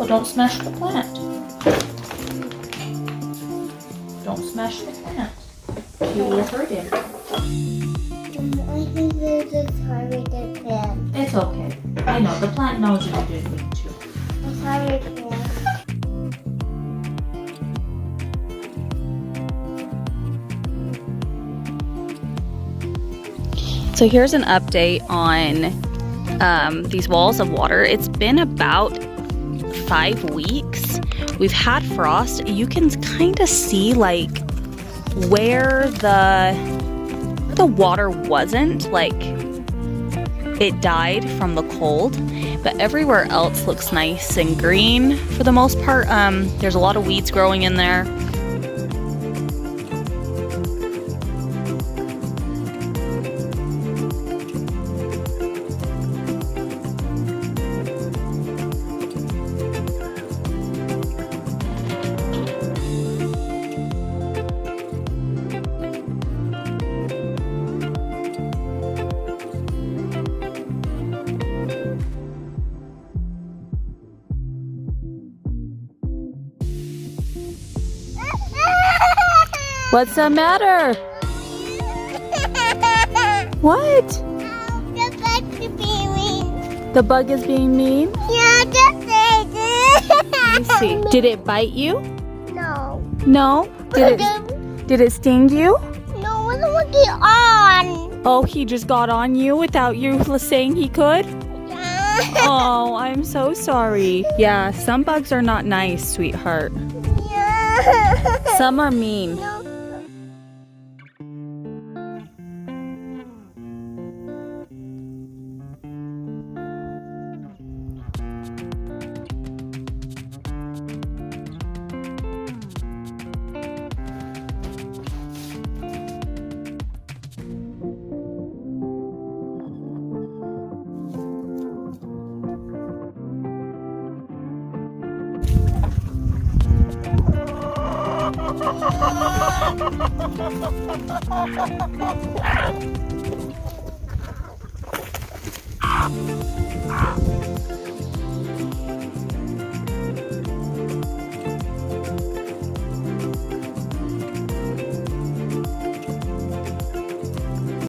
careful, don't smash the plant. Don't smash the plant. You will hurt it. I think there's a sorry to plant. It's okay. I know, the plant knows you didn't mean to. I'm sorry to plant. So here's an update on these walls of water. It's been about 5 weeks. We've had frost. You can kind of see like where the water wasn't, like it died from the cold, but everywhere else looks nice and green for the most part. There's a lot of weeds growing in there. What's the matter? What? The bug is being mean. The bug is being mean? Yeah, just say Let me see. Did it bite you? No. No? Did it sting you? No, it wasn't looking on. Oh, he just got on you without you saying he could? Yeah. Oh, I'm so sorry. Yeah, some bugs are not nice, sweetheart. Yeah. Some are mean. No.